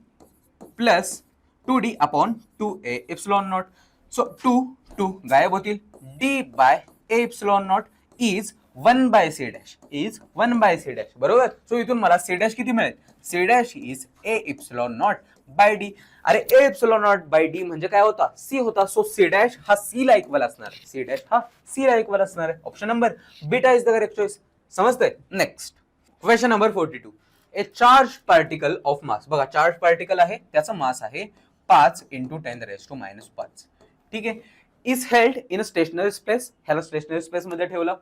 [SPEAKER 1] plus 2d upon 2a epsilon not. So 2 गायब होतील. D by A epsilon not is 1 by C dash, is 1 by C dash. बरोबर. सो इथून मला सी डॅश किती मिळेल? C dash is A epsilon not by D. अरे ए एप्सिलॉन नॉट बाय डी म्हणजे काय होता? सी होता. सो सी डॅश हा सी ला इक्वल असणार आहे. सी डॅश हा सी ला इक्वल असणार आहे. Option number beta is the correct choice. समजतंय? Next question number 42. A charge particle of mass. बघा चार्ज पार्टिकल आहे, त्याचा मास आहे 5 × 10⁻⁵. ठीक आहे. Is held in a stationary space. ह्याला स्टेशनरी स्पेस मध्ये ठेवलं.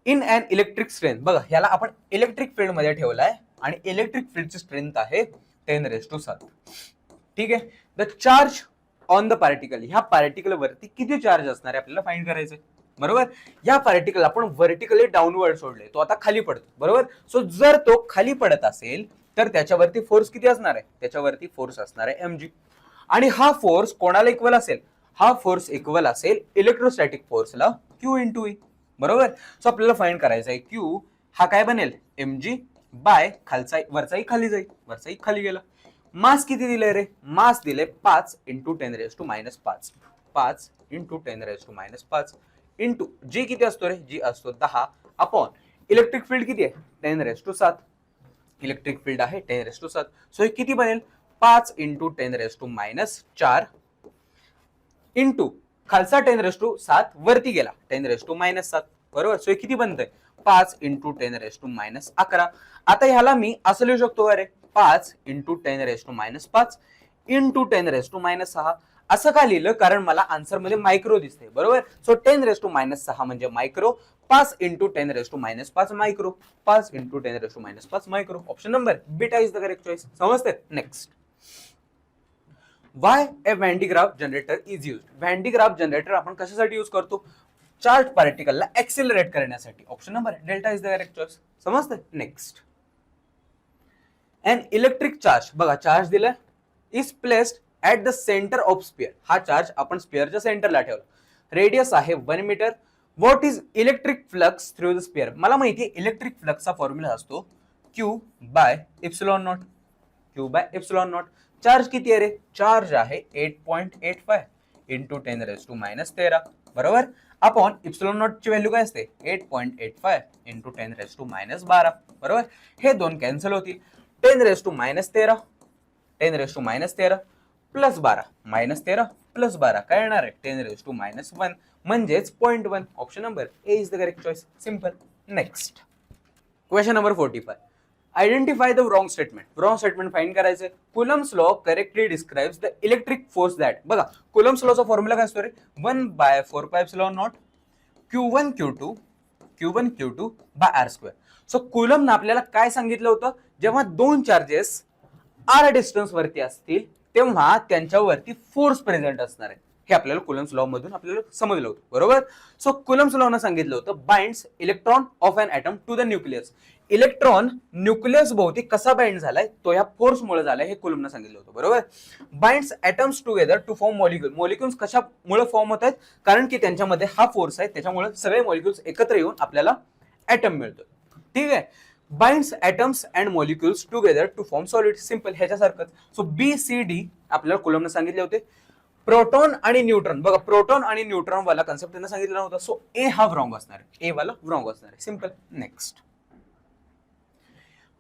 [SPEAKER 1] In an electric strength. बघा ह्याला आपण इलेक्ट्रिक फील्ड मध्ये ठेवलाय आणि इलेक्ट्रिक फील्डची स्ट्रेंथ आहे 10⁻⁷. ठीक आहे. The charge on the particle. ह्या पार्टिकल वरती किती चार्ज असणार आहे आपल्याला फाइंड करायचंय. बरोबर. या पार्टिकल आपण व्हर्टिकली डाऊनवर्ड सोडले, तो आता खाली पडतो. बरोबर. सो जर तो खाली पडत असेल तर त्याच्यावरती फोर्स किती असणार आहे? त्याच्यावरती फोर्स असणार आहे mg. आणि हा फोर्स कोणाला इक्वल असेल? हा फोर्स इक्वल असेल इलेक्ट्रोस्टॅटिक फोर्सला Q × E. बरोबर. सो आपल्याला फाइंड करायचा आहे Q हा काय बनेल? mg बाय खालचा वरचाही खाली जाईल, वरचाही खाली गेला. मास किती दिले रे? मास दिले 5 × 10⁻⁵. 5 × 10⁻⁵ इंटू जी किती असतो रे? जी असतो 10 अपॉन इलेक्ट्रिक फील्ड किती आहे? 10⁻⁷. इलेक्ट्रिक फील्ड आहे 10⁻⁷. सो हे किती बनेल? 5 × 10⁻⁴ इंटू खालचा 10⁻⁷ वरती गेला 10⁻⁻⁷. बरोबर. सो हे किती बनतंय? 5 × 10⁻⁻11. आता ह्याला मी असं लिहू शकतो अरे 5 × 10⁻⁵ इंटू 10⁻⁻6. असं का लिहिलं? कारण मला आन्सर मध्ये मायक्रो दिसते. बरोबर. सो 10⁻⁻6 म्हणजे micro. 5 × 10⁻⁵ micro. 5 × 10⁻⁵ micro. Option number beta is the correct choice. समजते? Next. Why a Van de Graaff generator is used. Van de Graaff generator आपण कशासाठी यूज करतो? चार्ज पार्टिकलला एक्सेलरेट करण्यासाठी. Option number delta is the correct choice. समजते? नेक्स्ट. An electric charge. बघा चार्ज दिलाय. Is placed at the centre of sphere. हा चार्ज आपण स्पियरच्या सेंटरला ठेवला. रेडियस आहे 1 metre. What is electric flux through the sphere. मला माहिती आहे इलेक्ट्रिक फ्लक्सचा फॉर्म्युला असतो Q by epsilon not. Q by epsilon not. Charge किती आहे रे? चार्ज आहे 8.85 × 10⁻⁻13. बरोबर. अपॉन एप्सिलॉन नॉट ची व्हॅल्यू काय असते? 8.85 × 10⁻⁻12. बरोबर. हे दोन कॅन्सल होतील. 10⁻⁻13 10⁻⁻13 प्लस 12 -13 प्लस 12 काय येणार आहे? 10⁻⁻1 म्हणजेच 0.1. Option number A is the correct choice. Simple. Next question number 45. Identify the wrong statement. Wrong statement find करायचं. Coulomb's law correctly describes the electric force that. बघा कुलम्स लॉचा फॉर्म्युला काय असतो रे? 1/4πε0 Q1 Q2 bye r². So कुलमनं आपल्याला काय सांगितलं होतं? जेव्हा दोन चार्जेस r डिस्टन्स वरती असतील तेव्हा त्यांच्यावरती फोर्स प्रेझेंट असणार आहे. हे आपल्याला कुलम्स लॉ मधून आपल्याला समजलं होतं. बरोबर. सो कुलम्स लॉ न सांगितलं होतं binds electron of an atom to the nucleus. Electron nucleus भोवती कसा बाइंड झालाय तो या फोर्स मुळे झालाय हे कुलमनं सांगितलं होतं. बरोबर. Binds atoms together to form molecule. Molecules कशामुळे फॉर्म होत आहेत? कारण की त्यांच्यामध्ये हा फोर्स आहे, त्याच्यामुळे सगळे मॉलिक्युल्स एकत्र येऊन आपल्याला ॲटम मिळतो. ठीक आहे. Binds atoms and molecules together to form solid. Simple ह्याच्यासारखंच. सो BCD आपल्याला कुलमनं सांगितले होते. प्रोटॉन आणि न्यूट्रॉन. बघा प्रोटॉन आणि न्यूट्रॉन वाला कन्सेप्ट त्यांना सांगितलं नव्हता. सो ए हा रॉंग असणार आहे. ए वाला रॉंग असणार आहे. Simple. Next.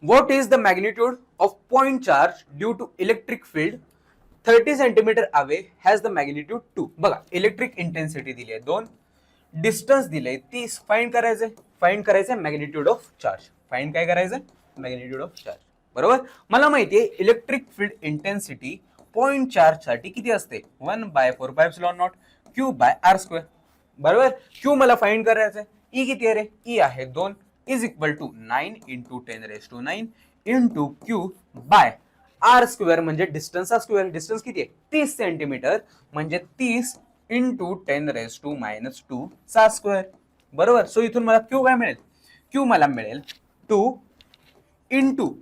[SPEAKER 1] What is the magnitude of point charge due to electric field 30 centimetre away has the magnitude 2. बघा इलेक्ट्रिक इंटेन्सिटी दिली आहे 2, डिस्टन्स दिले 30. फाइंड करायचंय मॅग्निट्यूड ऑफ चार्ज. फाइंड काय करायचं? Magnitude of charge. बरोबर. मला माहिती आहे electric field intensity point charge साठी किती असते? 1/4πε0 Q बाय r². बरोबर. Q मला फाइंड करायचं आहे. E किती आहे रे? E आहे 2 is equal to 9 × 10⁻⁹ into Q by r² म्हणजे डिस्टन्सचा स्क्वेअर. डिस्टन्स किती आहे? 30 सेंटीमीटर म्हणजे 30 × 10⁻² चा स्क्वेअर. बरोबर. सो इथून मला Q काय मिळेल? Q मला मिळेल 2 इंटू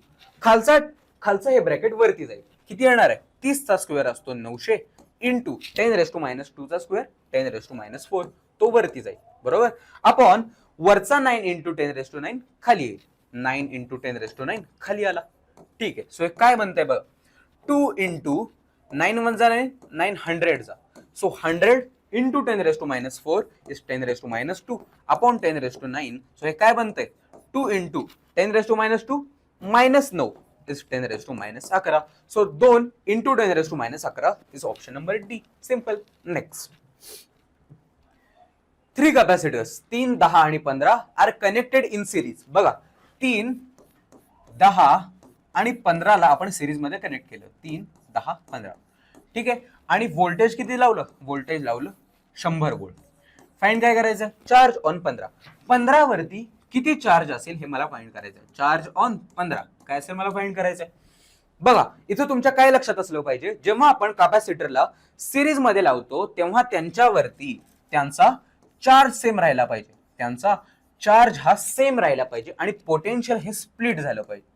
[SPEAKER 1] खालचं हे ब्रॅकेट वरती जाईल. किती येणार आहे? 30 चा स्क्वेअर असतो 900 इंटू 10⁻² चा स्क्वेअर 10⁻⁴ तो वरती जाईल. बरोबर. अपॉन वरचा 9 इंटू 10⁹ खाली येईल. 9 इंटू 10⁹ खाली आला. ठीक आहे. सो काय बनतंय बघा, 2 इंटू 9 1 जा 9 100 जा. So 100 into 10⁻⁴ is 10⁻² upon 10⁹. So हे काय बनतंय, 2 into 10⁻² minus 9 is 10⁻11. So 2 into 10⁻11 is option number D. Simple. Next. 3 capacitors 3, 10 आणि 15 आर कनेक्टेड इन सिरीज. बघा 3, 10 आणि 15 ला आपण सिरीज मध्ये कनेक्ट केलं. 3, 10, 15. ठीक आहे. आणि व्होल्टेज किती लावलं? व्होल्टेज लावलं 100 व्होल्ट. फाइंड काय करायचं? Charge on 15. 15 वरती किती चार्ज असेल हे मला फाइंड करायचं. चार्ज ऑन 15 काय असेल मला फाइंड करायचंय. बघा इथं तुमच्या काय लक्षात असलं पाहिजे, जेव्हा आपण कॅपॅसिटरला सिरीज मध्ये लावतो तेव्हा त्यांच्यावरती त्यांचा चार्ज सेम राहायला पाहिजे. त्यांचा चार्ज हा सेम राहायला पाहिजे आणि पोटेन्शियल हे स्प्लिट झालं पाहिजे.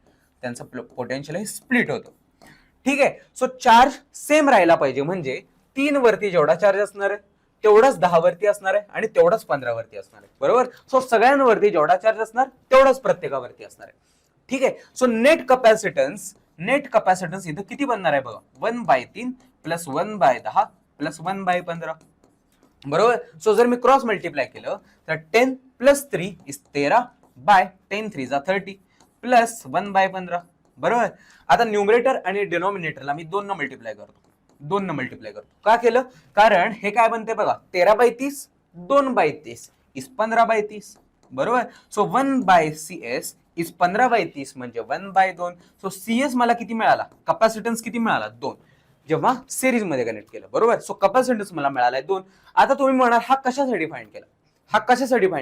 [SPEAKER 1] त्यांचं पोटेन्शियल हे स्प्लिट होतं. ठीक आहे. सो चार्ज सेम राहायला पाहिजे म्हणजे 3 वरती जेवढा चार्ज असणार आहे तेवढाच 10 वरती असणार आहे आणि तेवढाच 15 वरती असणार आहे. बरोबर. सो सगळ्यांवरती जेवढा चार्ज असणार तेवढाच प्रत्येकावरती असणार आहे. ठीक आहे. सो नेट कॅपॅसिटन्स इथं किती बनणार आहे बघा, 1/3 प्लस 1/10 प्लस 1/15. बरोबर. सो जर मी क्रॉस मल्टिप्लाय केलं तर 10 प्लस 3 इज 13 बाय 10 3 जा 30 प्लस 1/15. बरोबर. आता न्यूमरेटर आणि डिनॉमिनेटरला मी 2 न मल्टिप्लाय करतो. का केलं? कारण हे काय बनते बघा, 13/30 2/30 इज 15/30. बरोबर. सो 1/CS इज 15/30 म्हणजे 1/2. सो CS मला किती मिळाला? कॅपॅसिटन्स किती मिळाला? 2 जेव्हा सिरीज मध्ये कनेक्ट केलं. बरोबर. सो कॅपॅसिटन्स मला मिळालाय 2. आता तुम्ही म्हणाल हा कशासाठी फाइंड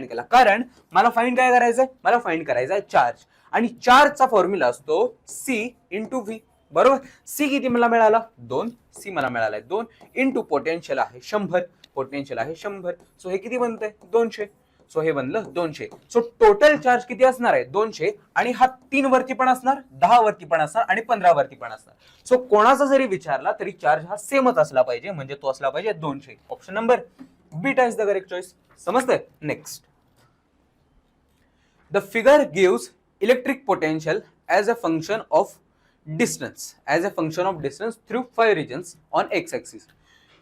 [SPEAKER 1] केला? कारण मला फाइंड काय करायचंय? मला फाइंड करायचंय चार्ज. आणि चार्जचा फॉर्म्युला असतो C इंटू व्ही. बरोबर. C किती मला मिळाला? 2. C मला मिळालाय 2 इंटू पोटेन्शियल आहे 100. सो हे किती बनतंय? 200. सो हे बनलं 200. सो टोटल चार्ज किती असणार आहे? 200. आणि हा 3 वरती पण असणार, 10 वरती पण असणार आणि 15 वरती पण असणार. सो कोणाचा जरी विचारला तरी चार्ज हा सेमच असला पाहिजे म्हणजे तो असला पाहिजे 200. Option number beta is the correct choice. समजतंय. Next. The figure gives electric potential as a function of distance through 5 regions on x-axis.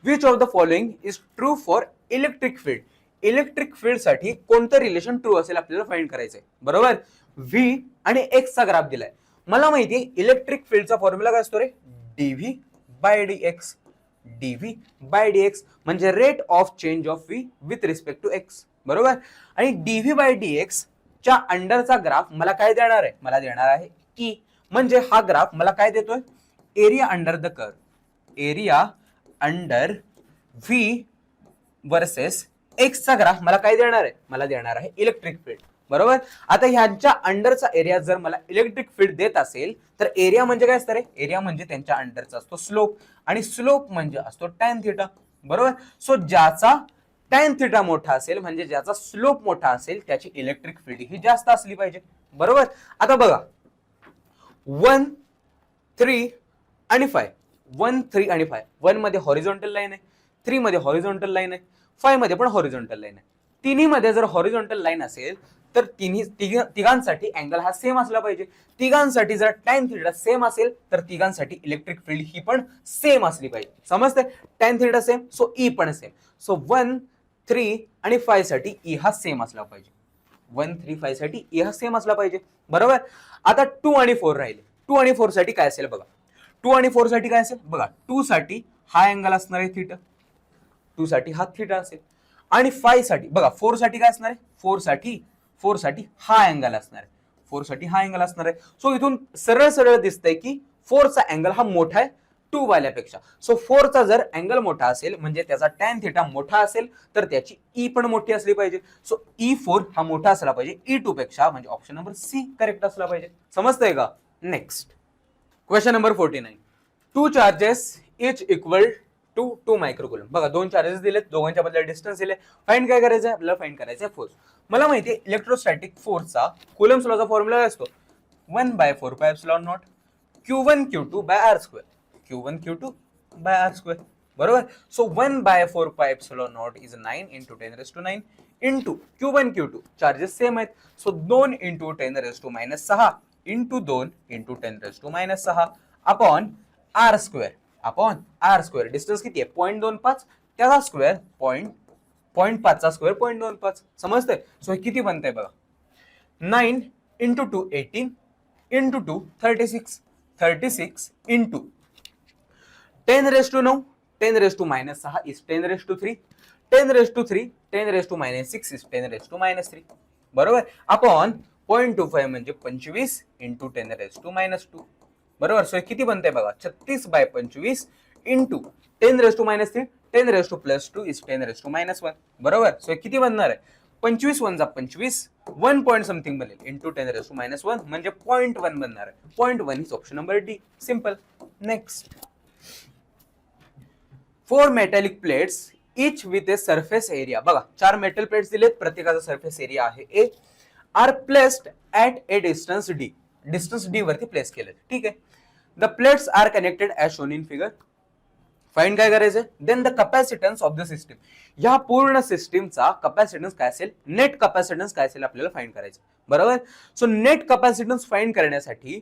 [SPEAKER 1] Which of the following is true for electric field? Electric field साठी कोणतं रिलेशन ट्रू असेल आपल्याला फाइंड करायचंय. बरोबर. व्ही आणि एक्स चा ग्राफ दिलाय. मला माहितीये इलेक्ट्रिक फील्डचा फॉर्म्युला काय असतो रे? डीव्ही बाय डीएक्स म्हणजे rate of change of V with respect to x. बरोबर. आणि डीव्ही बाय डीएक्स च्या अंडरचा ग्राफ मला काय देणार आहे? मला देणार आहे ई. म्हणजे हा ग्राफ मला काय देतोय? Area under the curve. Area under V versus x चा ग्राफ मला काय देणार आहे? मला देणार आहे इलेक्ट्रिक फील्ड. बरोबर. आता ह्यांच्या अंडरचा एरिया जर मला इलेक्ट्रिक फील्ड देत असेल तर एरिया म्हणजे काय असतं रे? एरिया म्हणजे त्यांच्या अंडरचा असतो स्लोप आणि स्लोप म्हणजे असतो टॅन थिटा. बरोबर. सो ज्याचा टॅन थिटा मोठा असेल म्हणजे ज्याचा स्लोप मोठा असेल त्याची इलेक्ट्रिक फील्ड ही जास्त असली पाहिजे. बरोबर. आता बघा 1, 3 आणि 5. 1, 3 आणि 5. 1 मध्ये हॉरिझॉन्टल लाईन आहे, 3 मध्ये हॉरिझॉन्टल लाईन आहे, 5 मध्ये पण हॉरिझॉन्टल लाईन आहे. तिन्ही मध्ये जर हॉरिझॉन्टल लाईन असेल तर तिघांसाठी अँगल हा सेम असला पाहिजे. तिघांसाठी जर टॅन थिटा सेम असेल तर तिघांसाठी इलेक्ट्रिक फील्ड ही पण सेम असली पाहिजे. समजतंय. Tan theta same so E पण सेम. सो 1, 3 आणि 5 साठी ई हा सेम असला पाहिजे. 1, 3, 5 साठी ई हा सेम असला पाहिजे. बरोबर. आता 2 आणि 4 राहिले. 2 आणि 4 साठी काय असेल बघा. 2 आणि 4 साठी काय असेल बघा. 2 साठी हा अँगल असणार आहे थिटा. 2 साठी हा थिटा असेल. आणि 5 साठी बघा 4 साठी काय असणार आहे? 4 साठी हा अँगल असणार आहे. 4 साठी हा अँगल असणार आहे. सो इथून सरळ सरळ दिसतंय की 4 चा अँगल हा मोठा आहे 2 वाल्यापेक्षा. सो 4 चा जर अँगल मोठा असेल म्हणजे त्याचा टॅन थिटा मोठा असेल तर त्याची ई पण मोठी असली पाहिजे. सो E4 हा मोठा असला पाहिजे E2 पेक्षा म्हणजे ऑप्शन नंबर सी करेक्ट असला पाहिजे. समजतंय का. Next. Question number 49. 2 charges each equal to 2 microcoulomb. बघा 2 चार्जेस दिलेत, दोघांच्या मधला डिस्टन्स दिले. फाइंड काय करायचं आहे आपल्याला? फाइंड करायचं आहे फोर्स. मला माहिती आहे इलेक्ट्रोस्टॅटिक फोर्सचा कुलम्स लॉचा फॉर्म्युला काय असतो? 1/4πε0 Q1 Q2 by R square. Q1 Q2 by R square. बरोबर. So 1/4πε0 is 9 into 10 raised to 9 into Q1 Q2 charges same आहेत. So 2 into 10 raised to -6 into 2 into 10 raised to -6 upon R square. Distance किती आहे 0.25 त्याचा स्क्वेअर 0.5 चा स्क्वेअर 0.25 समजतंय. सो हे किती बनतंय बघा 9 into 2 18 into 2 36 into 10 raised to 9 10 raised to -6 is 10 raised to 3 10 raised to 3 10 raised to -6 is 10 raised to -3 बरोबर अपॉन 0.25 म्हणजे 25 into 10 raised to -2 बरोबर. सो किती बनतंय बघा 36/25 into 10 raised to -3 10 raised to +2 is 10 raised to -1 बरोबर. सो किती बनणार आहे 25 1 जा 25 1 पॉइंट समथिंग बनेल इंटू 10 raised to -1 म्हणजे 0.1 बनणार आहे. 0.1 is option number D. Simple. Next 4 metallic plates each with a surface area बघा 4 मेटल प्लेट्स दिलेत प्रत्येकाचा सरफेस एरिया आहे A are placed at a distance d. Distance d वरती प्लेस केले. ठीक आहे. The plates are connected as shown in figure. Find काय करायचं then the capacitance of the system. या पूर्ण सिस्टीमचा कॅपॅसिटन्स काय असेल नेट कॅपॅसिटन्स काय असेल आपल्याला फाइंड करायचं बरोबर. सो नेट कॅपॅसिटन्स फाइंड करण्यासाठी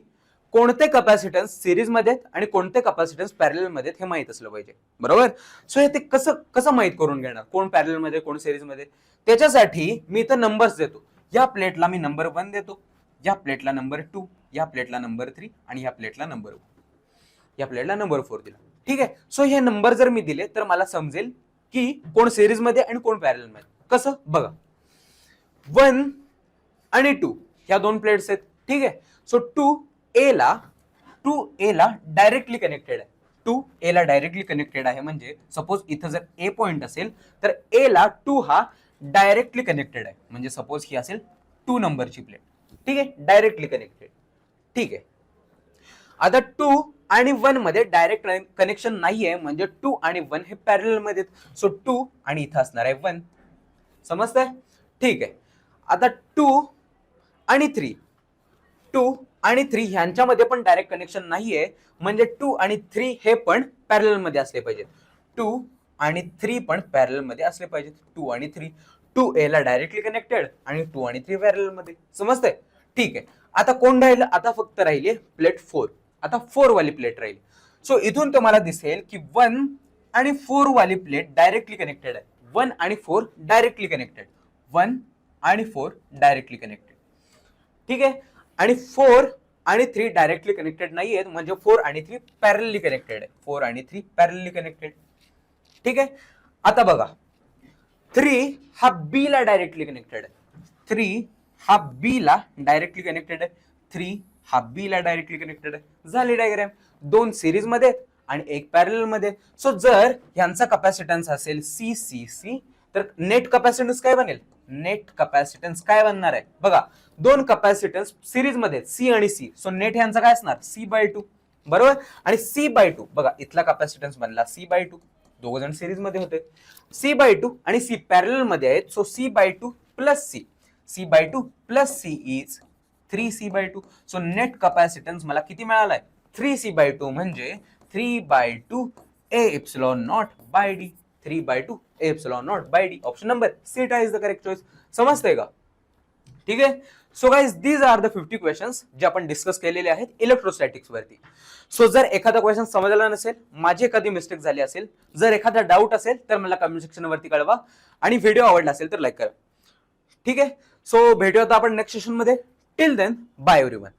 [SPEAKER 1] कोणते कॅपॅसिटन्स सिरीज मध्ये आणि कोणते कॅपॅसिटन्स पॅरलल मध्ये हे माहित असलं पाहिजे बरोबर. सो हे ते कसं माहित करून घेणार कोण पॅरलल मध्ये कोण सिरीज मध्ये. त्याच्यासाठी मी इथं नंबर्स देतो. या प्लेटला मी नंबर 1 देतो, या प्लेटला नंबर 2, या प्लेटला नंबर 3 आणि या प्लेटला नंबर 4 दिला. ठीक आहे. सो हे नंबर जर मी दिले तर मला समजेल की कोण सिरीज मध्ये आणि कोण पॅरलल मध्ये. कसं बघा 1 आणि 2 ह्या दोन प्लेट्स आहेत. ठीक आहे. सो 2A ला डायरेक्टली कनेक्टेड आहे. 2A डायरेक्टली कनेक्टेड आहे म्हणजे सपोज इथं जर A पॉइंट असेल तर A ला 2 हा डायरेक्टली कनेक्टेड आहे म्हणजे सपोज ही असेल 2 नंबरची प्लेट. ठीक आहे. Directly connected. ठीक आहे. आता 2 आणि 1 मध्ये डायरेक्ट कनेक्शन नाहीये म्हणजे 2 आणि 1 हे पॅरलल मध्ये. सो 2 आणि इथं असणार आहे 1. समजतंय. ठीक आहे. आता 2 आणि 3 ह्यांच्यामध्ये पण डायरेक्ट कनेक्शन नाहीये म्हणजे 2 आणि 3 हे पण पॅरलल मध्ये असले पाहिजेत. 2 आणि 3 पण पॅरलल मध्ये असले पाहिजेत. 2 आणि 3 2A ला डायरेक्टली कनेक्टेड आणि 2 आणि 3 पॅरलल मध्ये. समजतंय. ठीक आहे. आता कोण राहिलं आता फक्त राहिली प्लेट 4. आता 4 वाली प्लेट राहील. सो इथून तुम्हाला दिसेल की 1 आणि 4 वाली प्लेट डायरेक्टली कनेक्टेड आहे. 1 आणि 4 डायरेक्टली कनेक्टेड. 1 आणि 4 डायरेक्टली कनेक्टेड. ठीक आहे. आणि 4 आणि 3 डायरेक्टली कनेक्टेड नाही आहेत म्हणजे 4 आणि 3 पॅरलली कनेक्टेड आहे. 4 आणि 3 पॅरलली कनेक्टेड. ठीक आहे. आता बघा 3 हा B ला डायरेक्टली कनेक्टेड आहे. 3 हा B ला डायरेक्टली कनेक्टेड आहे. 3 हा B ला डायरेक्टली कनेक्टेड आहे. झाली डायग्राम. 2 सिरीज मध्ये आणि 1 पॅरलल मध्ये. सो जर ह्यांचा कॅपॅसिटन्स असेल C तर नेट कॅपॅसिटन्स काय बनेल नेट कॅपॅसिटन्स काय बनणार आहे बघा 2 कॅपॅसिटन्स सिरीज मध्ये C आणि C. सो नेट ह्यांचा काय असणार C/2 बरोबर. आणि C/2 बघा इथला कॅपॅसिटन्स बनला C/2. दोघ जण सिरीज मध्ये होते. C/2 आणि C पॅरलल मध्ये आहेत. So C/2 plus C. C/2 plus C is 3C/2. So net capacitance मला किती मिळालाय 3C/2 म्हणजे 3/2 A∈0/D. 3/2 A∈0/D. Option number C is the correct choice. समजतंय का. ठीक आहे. So guys these are the 50 questions जे आपण डिस्कस केलेले आहेत इलेक्ट्रोस्टॅटिक्स वरती. सो जर एखादा क्वेश्चन समजला नसेल माझी एखादी मिस्टेक झाली असेल जर एखादा डाऊट असेल तर मला कमेंट सेक्शन वरती कळवा आणि व्हिडिओ आवडला असेल तर लाईक करा. ठीक आहे. सो भेटूया आता आपण नेक्स्ट सेशन मध्ये. Till then bye everyone.